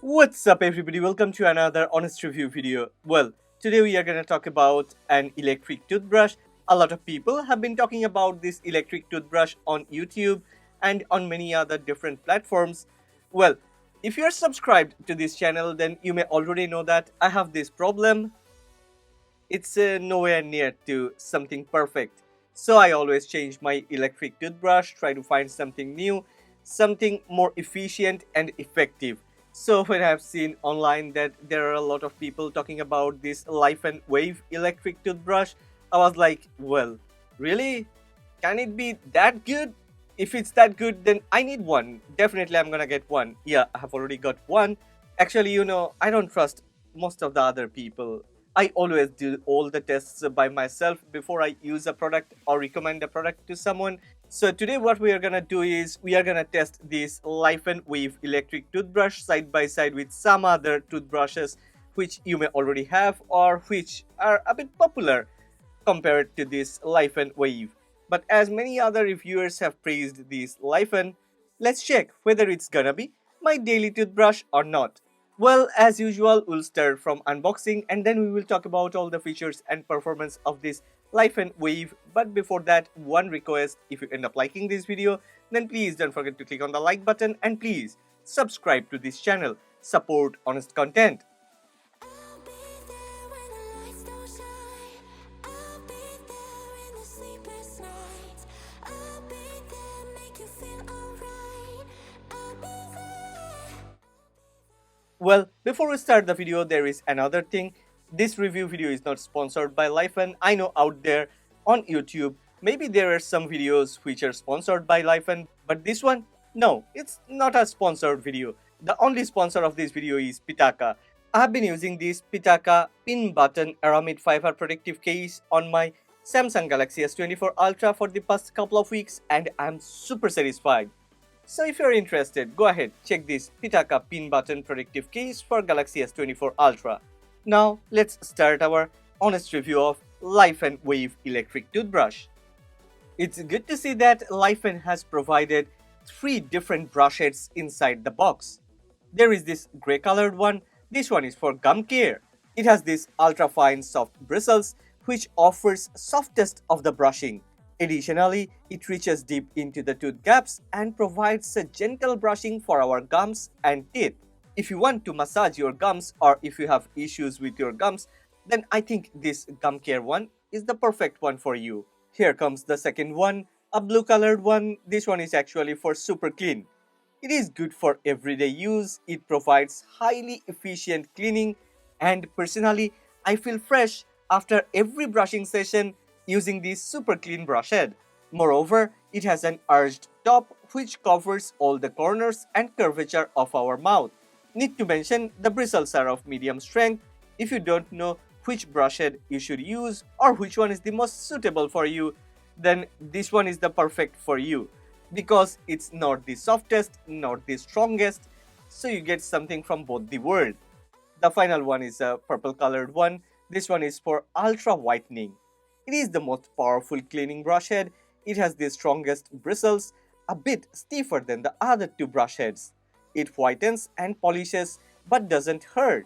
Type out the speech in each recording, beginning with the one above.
What's up everybody, welcome to another honest review video. Well, today we are gonna talk about an electric toothbrush. A lot of people have been talking about this electric toothbrush on YouTube and on many other different platforms. Well, if you're subscribed to this channel, then you may already know that I have this problem. It's nowhere near to something perfect. So I always change my electric toothbrush, try to find something new, something more efficient and effective. So when I've seen online that there are a lot of people talking about this Laifen Wave electric toothbrush, I was like, well, really? Can it be that good? If it's that good, then I need one. Definitely I'm gonna get one. Yeah, I have already got one. Actually, I don't trust most of the other people. I always do all the tests by myself before I use a product or recommend a product to someone. So today what we are gonna do is we are gonna test this Laifen Wave electric toothbrush side by side with some other toothbrushes which you may already have or which are a bit popular compared to this Laifen Wave. But as many other reviewers have praised this Laifen, let's check whether it's gonna be my daily toothbrush or not. Well, as usual, we'll start from unboxing and then we will talk about all the features and performance of this Laifen Wave. But before that, one request: if you end up liking this video, then please don't forget to click on the like button and please subscribe to this channel. Support honest content. I'll be there when the lights don't shine. I'll be there in the sleepless nights. I'll be there, make you feel alright. I'll be there. Well, before we start the video, there is another thing. This review video is not sponsored by Laifen. I know out there on YouTube, maybe there are some videos which are sponsored by Laifen, but this one, no, it's not a sponsored video. The only sponsor of this video is Pitaka. I have been using this Pitaka pin button aramid fiber protective case on my Samsung Galaxy S24 Ultra for the past couple of weeks and I'm super satisfied. So if you're interested, go ahead, check this Pitaka pin button protective case for Galaxy S24 Ultra. Now let's start our honest review of Laifen Wave electric toothbrush. It's good to see that Laifen has provided 3 different brush heads inside the box. There is this grey colored one. This one is for gum care. It has this ultra fine soft bristles which offers softest of the brushing. Additionally, it reaches deep into the tooth gaps and provides a gentle brushing for our gums and teeth. If you want to massage your gums or if you have issues with your gums, then I think this gum care one is the perfect one for you. Here comes the second one, a blue colored one. This one is actually for super clean. It is good for everyday use. It provides highly efficient cleaning and personally I feel fresh after every brushing session using this super clean brush head. Moreover, it has an arched top which covers all the corners and curvature of our mouth. Need to mention the bristles are of medium strength. If you don't know which brush head you should use or which one is the most suitable for you, then this one is the perfect for you because it's not the softest, not the strongest, so you get something from both the world. The final one is a purple colored one. This one is for ultra whitening. It is the most powerful cleaning brush head. It has the strongest bristles, a bit stiffer than the other 2 brush heads. It whitens and polishes but doesn't hurt.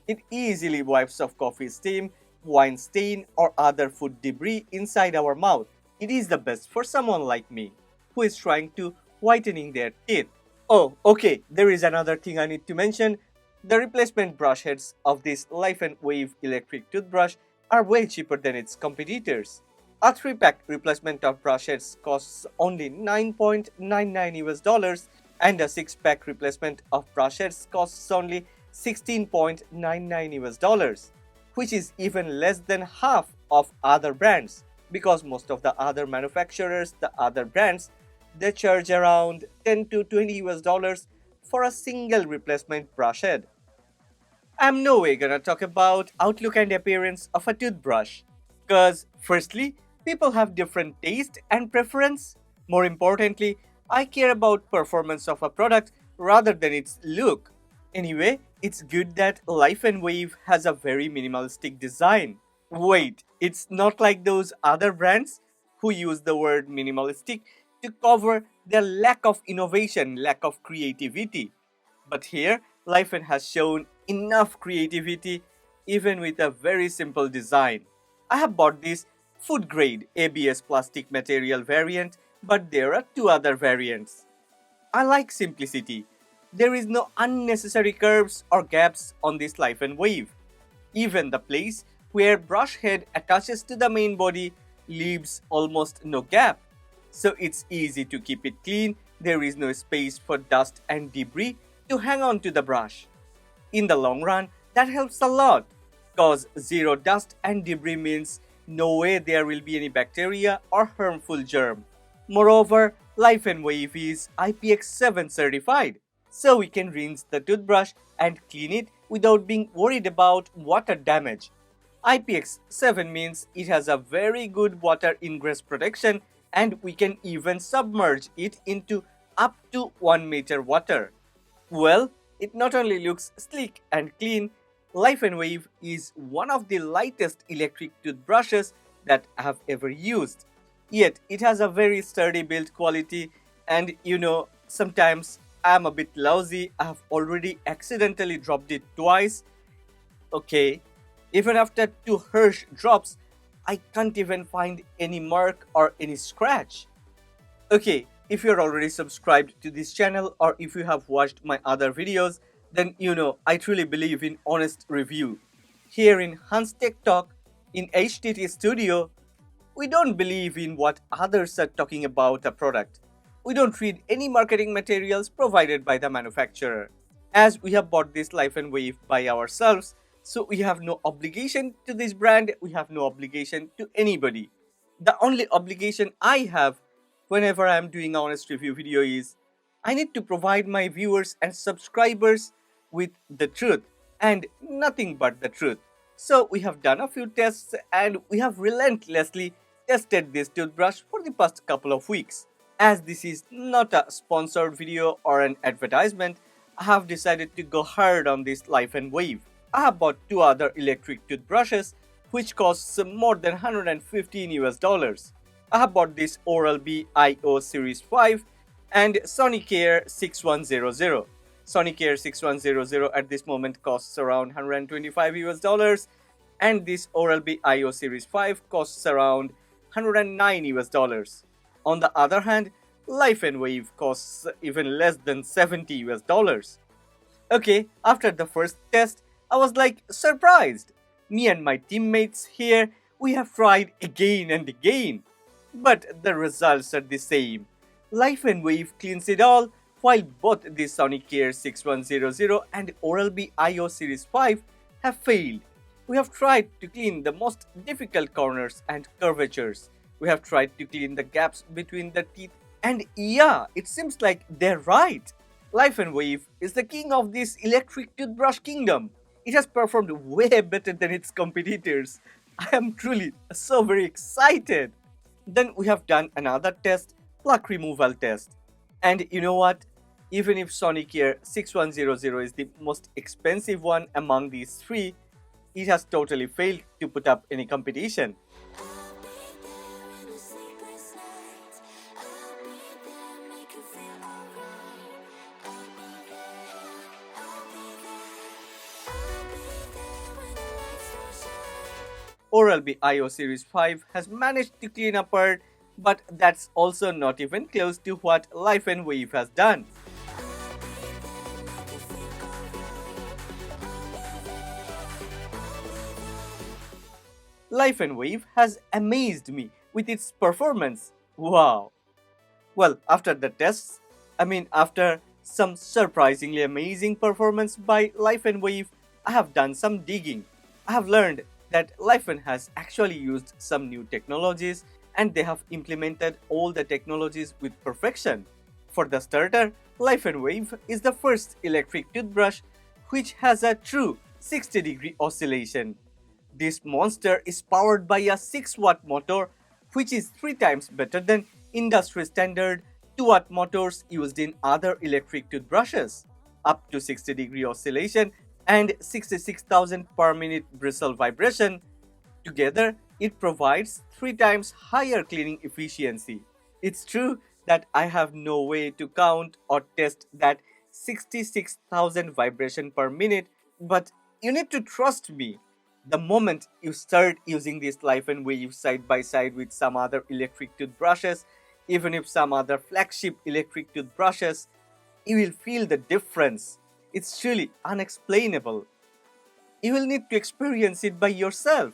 It easily wipes off coffee steam, wine stain or other food debris inside our mouth. It is the best for someone like me who is trying to whitening their teeth. Oh, okay, there is another thing I need to mention. The replacement brush heads of this Laifen Wave electric toothbrush are way cheaper than its competitors. A 3-pack replacement of brush heads costs only $9.99 and a 6-pack replacement of brush heads costs only $16.99, which is even less than half of other brands because most of the other manufacturers, the other brands, they charge around $10 to $20 for a single replacement brush head. I'm no way gonna talk about outlook and appearance of a toothbrush. Cause firstly, people have different taste and preference. More importantly, I care about performance of a product rather than its look. Anyway, it's good that Laifen Wave has a very minimalistic design. Wait, it's not like those other brands who use the word minimalistic to cover their lack of innovation, lack of creativity. But here, Laifen has shown enough creativity even with a very simple design. I have bought this food grade ABS plastic material variant, but there are two other variants. I like simplicity. There is no unnecessary curves or gaps on this Laifen Wave. Even the place where brush head attaches to the main body leaves almost no gap. So it's easy to keep it clean, there is no space for dust and debris to hang on to the brush. In the long run, that helps a lot, cause zero dust and debris means no way there will be any bacteria or harmful germ. Moreover, Laifen Wave is IPX7 certified, so we can rinse the toothbrush and clean it without being worried about water damage. IPX7 means it has a very good water ingress protection and we can even submerge it into up to 1 meter water. Well, it not only looks sleek and clean, Laifen Wave is one of the lightest electric toothbrushes that I have ever used. Yet it has a very sturdy build quality, and sometimes I'm a bit lousy. I have already accidentally dropped it twice. Okay, even after two harsh drops, I can't even find any mark or any scratch. Okay, if you're already subscribed to this channel or if you have watched my other videos, then I truly believe in honest review. Here in Hanstechtalk, in HTT Studio, we don't believe in what others are talking about a product. We don't read any marketing materials provided by the manufacturer. As we have bought this Laifen Wave by ourselves, so we have no obligation to this brand, we have no obligation to anybody. The only obligation I have whenever I am doing an honest review video is I need to provide my viewers and subscribers with the truth and nothing but the truth. So we have done a few tests and we have relentlessly tested this toothbrush for the past couple of weeks. As this is not a sponsored video or an advertisement, I have decided to go hard on this Laifen Wave. I have bought two other electric toothbrushes which costs more than 115 US dollars. I have bought this Oral-B IO Series 5 and Sonicare 6100. Sonicare 6100 at this moment costs around 125 US dollars and this Oral-B IO Series 5 costs around 109 US dollars. On the other hand, Laifen Wave costs even less than 70 US dollars. Okay, after the first test, I was like surprised. Me and my teammates here, we have tried again and again. But the results are the same. Laifen Wave cleans it all, while both the Sonicare 6100 and Oral-B IO Series 5 have failed. We have tried to clean the most difficult corners and curvatures. We have tried to clean the gaps between the teeth, and yeah, it seems like they're right. Laifen Wave is the king of this electric toothbrush kingdom. It has performed way better than its competitors. I am truly so very excited. Then we have done another test, plaque removal test. And you know what? Even if Sonicare 6100 is the most expensive one among these three, it has totally failed to put up any competition. I'll be there in the sleepless nights. I'll be there, make you feel alright. I'll be there, I'll be there. I'll be there when the lights don't shine. Oral-B IO Series 5 has managed to clean a part, but that's also not even close to what Laifen Wave has done. I'll be there, make you feel alright. I'll be there. Laifen Wave has amazed me with its performance. Wow! Well, after the tests, after some surprisingly amazing performance by Laifen Wave, I have done some digging. I have learned that Laifen has actually used some new technologies and they have implemented all the technologies with perfection. For the starter, Laifen Wave is the first electric toothbrush which has a true 60-degree oscillation. This monster is powered by a 6-watt motor which is 3 times better than industry standard 2-watt motors used in other electric toothbrushes. Up to 60-degree oscillation and 66,000 per minute bristle vibration. Together, it provides 3 times higher cleaning efficiency. It's true that I have no way to count or test that 66,000 vibration per minute, but you need to trust me. The moment you start using this Laifen Wave side by side with some other electric toothbrushes, even if some other flagship electric toothbrushes, you will feel the difference. It's truly unexplainable. You will need to experience it by yourself.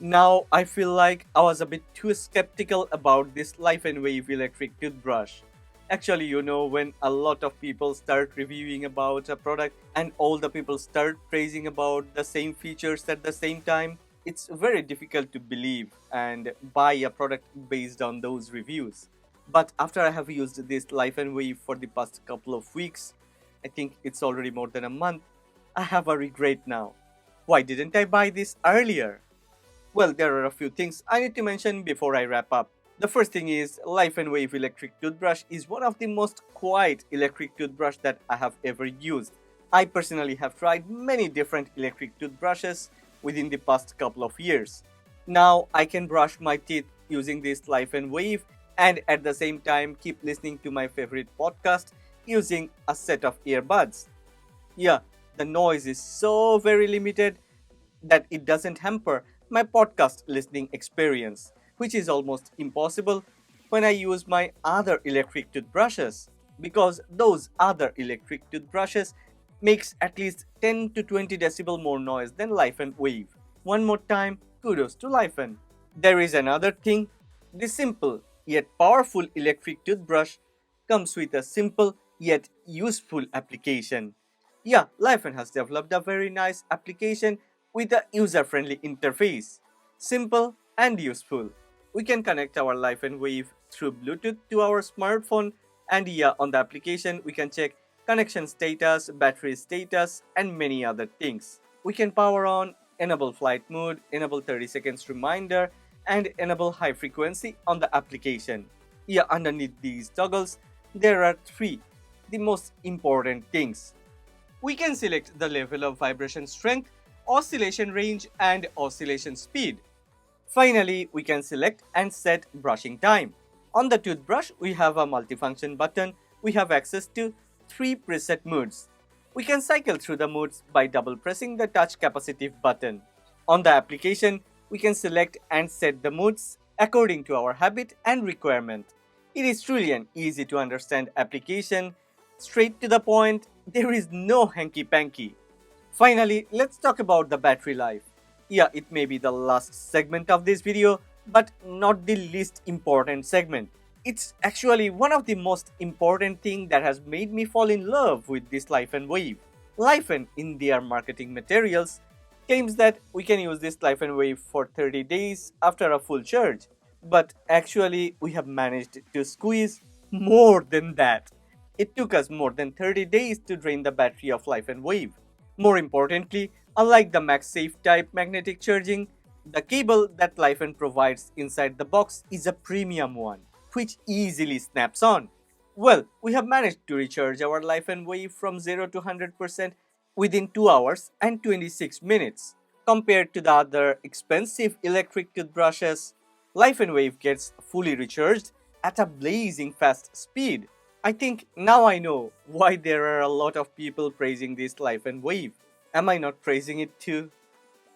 Now I feel like I was a bit too skeptical about this Life and Wave electric toothbrush. Actually, when a lot of people start reviewing about a product and all the people start praising about the same features at the same time, it's very difficult to believe and buy a product based on those reviews. But after I have used this Life and Wave for the past couple of weeks, I think it's already more than a month, I have a regret now. Why didn't I buy this earlier? Well, there are a few things I need to mention before I wrap up. The first thing is Life and Wave electric toothbrush is one of the most quiet electric toothbrush that I have ever used. I personally have tried many different electric toothbrushes within the past couple of years. Now I can brush my teeth using this Life and Wave and at the same time keep listening to my favorite podcast using a set of earbuds. Yeah, the noise is so very limited that it doesn't hamper my podcast listening experience, which is almost impossible when I use my other electric toothbrushes, because those other electric toothbrushes makes at least 10 to 20 decibel more noise than Laifen Wave. One more time, kudos to Laifen. There is another thing. The simple yet powerful electric toothbrush comes with a simple yet useful application. Yeah, Laifen has developed a very nice application with a user-friendly interface. Simple and useful. We can connect our Laifen Wave through Bluetooth to our smartphone, and yeah, on the application we can check connection status, battery status, and many other things. We can power on, enable flight mode, enable 30 seconds reminder, and enable high frequency on the application. Yeah, underneath these toggles, there are three, the most important things. We can select the level of vibration strength, oscillation range, and oscillation speed. Finally, we can select and set brushing time. On the toothbrush, we have a multifunction button. We have access to 3 preset modes. We can cycle through the modes by double pressing the touch capacitive button. On the application, we can select and set the modes according to our habit and requirement. It is truly an easy to understand application, straight to the point, there is no hanky-panky. Finally, let's talk about the battery life. Yeah, it may be the last segment of this video, but not the least important segment. It's actually one of the most important things that has made me fall in love with this Laifen Wave. Laifen, in their marketing materials, claims that we can use this Laifen Wave for 30 days after a full charge. But actually, we have managed to squeeze more than that. It took us more than 30 days to drain the battery of Laifen Wave. More importantly, unlike the MagSafe type magnetic charging, the cable that Laifen provides inside the box is a premium one, which easily snaps on. Well, we have managed to recharge our Laifen Wave from 0 to 100% within 2 hours and 26 minutes. Compared to the other expensive electric toothbrushes, Laifen Wave gets fully recharged at a blazing fast speed. I think now I know why there are a lot of people praising this Laifen Wave. Am I not praising it too?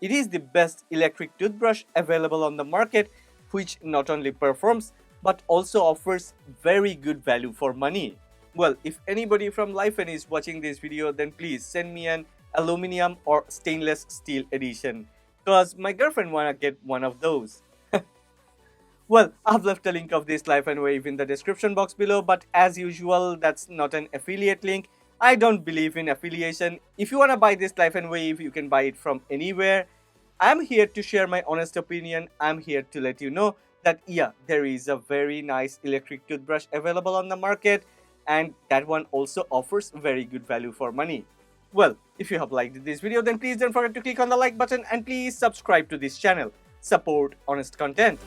It is the best electric toothbrush available on the market, which not only performs but also offers very good value for money. Well, if anybody from Laifen is watching this video, then please send me an aluminum or stainless steel edition, cause my girlfriend wanna get one of those. Well, I've left a link of this Laifen Wave in the description box below, but as usual, that's not an affiliate link. I don't believe in affiliation. If you wanna buy this Laifen Wave, you can buy it from anywhere. I'm here to share my honest opinion. I'm here to let you know that yeah, there is a very nice electric toothbrush available on the market, and that one also offers very good value for money. Well, if you have liked this video, then please don't forget to click on the like button and please subscribe to this channel. Support honest content.